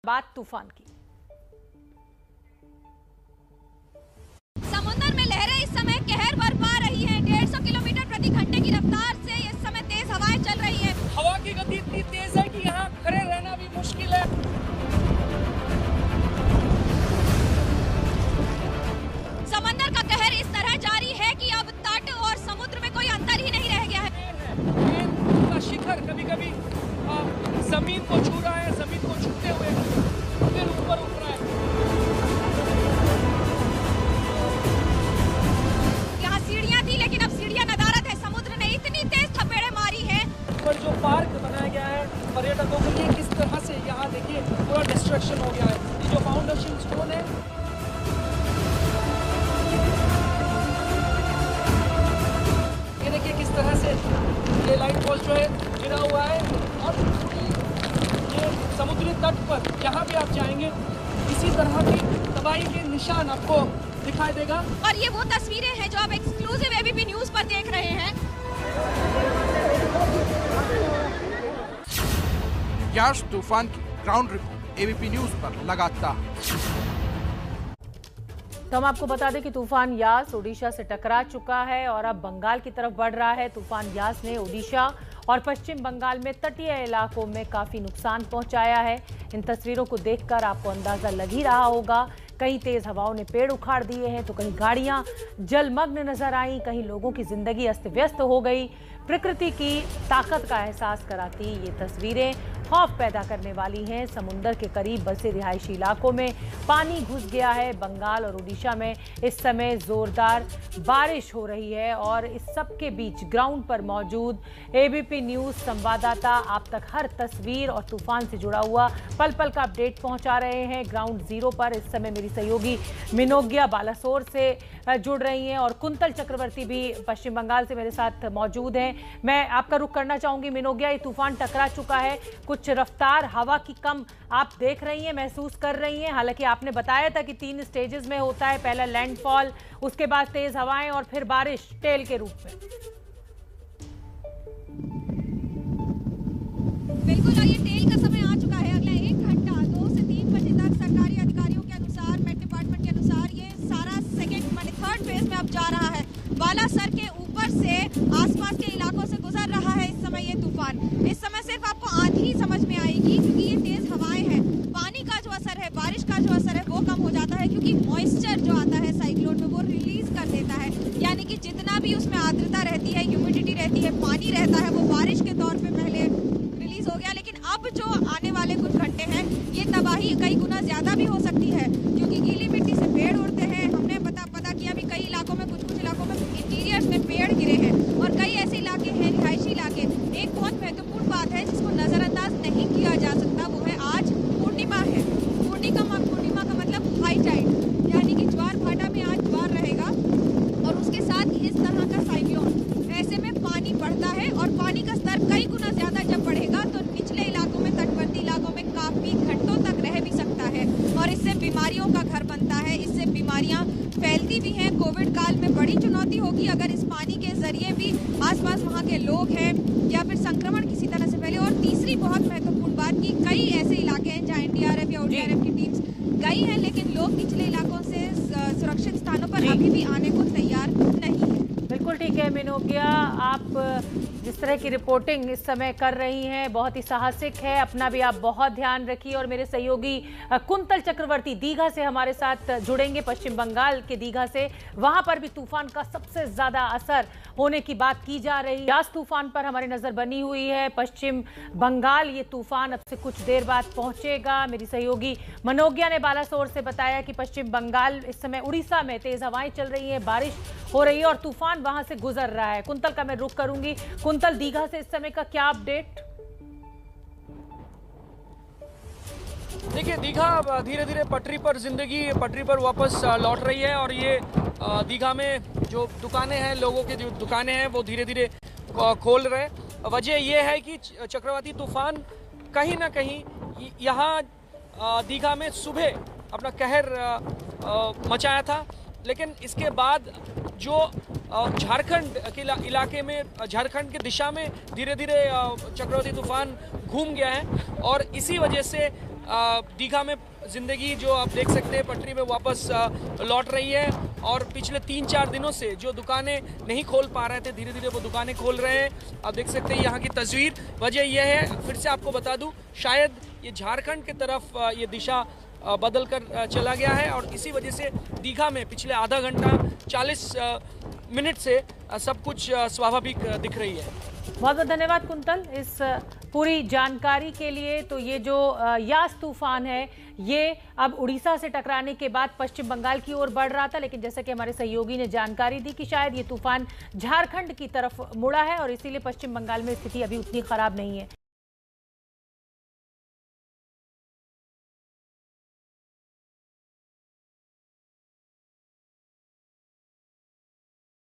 बात तूफान की। समुद्र में लहरें इस समय कहर बरपा रही हैं। 150 किलोमीटर प्रति घंटे की रफ्तार से इस समय तेज हवाएं चल रही हैं। हवा की गति इतनी तेज है कि यहाँ खड़े रहना भी मुश्किल है। समंदर का कहर इस तरह जारी है कि अब तट और समुद्र में कोई अंतर ही नहीं रह गया है। का शिखर कभी-कभी जमीन को छू रहा है, जमीन को छूते हुए फिर ऊपर उठ रहा है। यहाँ सीढ़ियाँ थी लेकिन अब सीढ़ियाँ नदारद है। समुद्र ने इतनी तेज थपेड़े मारी है। पर जो पार्क बनाया गया है पर्यटकों के लिए, किस तरह से यहाँ देखिए पूरा डिस्ट्रक्शन हो गया है। ये जो फाउंडेशन स्टोन है, ये देखिए किस तरह से ये लाइट पोस्ट जो है गिरा हुआ है। और ये समुद्री तट पर जहाँ भी आप जाएंगे इसी तरह की तबाही के निशान आपको दिखाई देगा। और ये वो तस्वीरें हैं जो आप एक्सक्लूसिव एबीपी न्यूज पर देख रहे हैं। यास तूफान की ग्राउंड रिपोर्ट एबीपी न्यूज पर लगातार। तो हम आपको बता दें कि तूफान यास ओडिशा से टकरा चुका है और अब बंगाल की तरफ बढ़ रहा है। तूफान यास ने ओडिशा और पश्चिम बंगाल में तटीय इलाकों में काफी नुकसान पहुंचाया है। इन तस्वीरों को देखकर आपको अंदाजा लग ही रहा होगा। कहीं तेज हवाओं ने पेड़ उखाड़ दिए हैं तो कहीं गाड़ियां जलमग्न नजर आई, कहीं लोगों की जिंदगी अस्त व्यस्त हो गई। प्रकृति की ताकत का एहसास कराती ये तस्वीरें खौफ पैदा करने वाली हैं। समुंदर के करीब बसे रिहायशी इलाकों में पानी घुस गया है। बंगाल और ओडिशा में इस समय जोरदार बारिश हो रही है और इस सब के बीच ग्राउंड पर मौजूद एबीपी न्यूज संवाददाता आप तक हर तस्वीर और तूफान से जुड़ा हुआ पल पल का अपडेट पहुंचा रहे हैं। ग्राउंड जीरो पर इस समय मेरी सहयोगी मिनोगिया बालासोर से जुड़ रही हैं और कुंतल चक्रवर्ती भी पश्चिम बंगाल से मेरे साथ मौजूद हैं। मैं आपका रुख करना चाहूंगी मिनोगिया, ये तूफान टकरा चुका है, कुछ रफ्तार हवा की कम आप देख रही हैं, महसूस कर रही हैं। हालांकि आपने बताया था कि 3 स्टेजेस में होता है, पहला लैंडफॉल, उसके बाद तेज हवाएं और फिर बारिश टेल के रूप में। बिल्कुल, और ये टेल का समय आ चुका है। अगला 1 घंटा 2 से 3 बजे तक सरकारी अधिकारियों के अनुसार, मेट डिपार्टमेंट के अनुसार ये सारा सेकेंड माने थर्ड फेज में अब जा रहा है। बालासर के ऊपर से आसपास के इलाकों से गुजर रहा है इस समय ये तूफान। इस समय सिर्फ आपको आंधी समझ में आएगी क्योंकि ये तेज हवाएं हैं। पानी का जो असर है, बारिश का जो असर है वो कम हो जाता है क्योंकि मॉइस्चर जो आता है साइक्लोन में वो रिलीज कर देता है। यानी कि जितना भी उसमें आर्द्रता रहती है, ह्यूमिडिटी रहती है, पानी रहता है, वो बारिश के तौर पे पहले रिलीज हो गया। लेकिन अब जो आने वाले कुछ घंटे हैं ये तबाही कई गुना ज्यादा भी हो सकती है क्योंकि गीली मिट्टी से पेड़ उड़ते हैं। हमने पता किया भी कई इलाकों में, कुछ इलाकों में इंटीरियर्स में पेड़ गिरे हैं और कई ऐसे इलाके हैं, रिहायशी इलाके। एक बहुत महत्वपूर्ण बात है जिसको नजरअंदाज नहीं किया जा सकता, वो है आज पूर्णिमा है। पूर्णिमा का मतलब हाई टाइड, यानी कि ज्वार भाटा में आज ज्वार रहेगा और उसके साथ इस तरह का साइक्लोन। ऐसे में पानी बढ़ता है और पानी का स्तर कई गुना ज्यादा जब बढ़ेगा तो निचले इलाकों में, तटवर्ती इलाकों में काफी घंटों तक रह भी सकता है और इससे बीमारियों का घर बनता है, इससे बीमारियां फैलती भी हैं। कोविड काल में बड़ी चुनौती होगी अगर इस पानी के जरिए भी आसपास वहां के लोग हैं या फिर संक्रमण किसी तरह से फैले। और तीसरी बहुत महत्वपूर्ण बात कि कई ऐसे इलाके हैं जहाँ एनडीआरएफ या ओडीआरएफ की टीम्स गई हैं लेकिन लोग निचले इलाकों से सुरक्षित स्थानों पर अभी भी आने को तैयार नहीं है। बिल्कुल ठीक है मिनोगिया, आप जिस तरह की रिपोर्टिंग इस समय कर रही हैं बहुत ही साहसिक है। अपना भी आप बहुत ध्यान रखिए और मेरे सहयोगी कुंतल चक्रवर्ती दीघा से हमारे साथ जुड़ेंगे, पश्चिम बंगाल के दीघा से। वहां पर भी तूफान का सबसे ज्यादा असर होने की बात की जा रही है। यास तूफान पर हमारी नजर बनी हुई है। पश्चिम बंगाल ये तूफान अब से कुछ देर बाद पहुंचेगा। मेरी सहयोगी मनोगिया ने बालासोर से बताया कि पश्चिम बंगाल इस समय उड़ीसा में तेज हवाएं चल रही है, बारिश हो रही है और तूफान वहां से गुजर रहा है। कुंतल का मैं रुख करूंगी। कुंतल, दीघा से इस समय का क्या अपडेट? देखिए, दीघा धीरे धीरे पटरी पर वापस लौट रही है और ये दीघा में जो दुकानें हैं, लोगों की जो दुकानें हैं वो धीरे धीरे खोल रहे हैं। वजह ये है कि चक्रवाती तूफान कहीं ना कहीं यहाँ दीघा में सुबह अपना कहर मचाया था, लेकिन इसके बाद जो झारखंड के इलाके में, झारखंड की दिशा में धीरे धीरे चक्रवाती तूफान घूम गया है और इसी वजह से दीघा में जिंदगी जो आप देख सकते हैं पटरी में वापस लौट रही है और पिछले 3-4 दिनों से जो दुकानें नहीं खोल पा रहे थे धीरे धीरे वो दुकानें खोल रहे हैं। आप देख सकते हैं यहाँ की तस्वीर। वजह यह है, फिर से आपको बता दूं, शायद ये झारखंड की तरफ ये दिशा बदल कर चला गया है और इसी वजह से दीघा में पिछले आधा घंटा 40 मिनट से सब कुछ स्वाभाविक दिख रही है। बहुत बहुत धन्यवाद कुंतल इस पूरी जानकारी के लिए। तो ये जो यास तूफान है ये अब उड़ीसा से टकराने के बाद पश्चिम बंगाल की ओर बढ़ रहा था, लेकिन जैसे कि हमारे सहयोगी ने जानकारी दी कि शायद ये तूफान झारखंड की तरफ मुड़ा है और इसीलिए पश्चिम बंगाल में स्थिति अभी उतनी खराब नहीं है।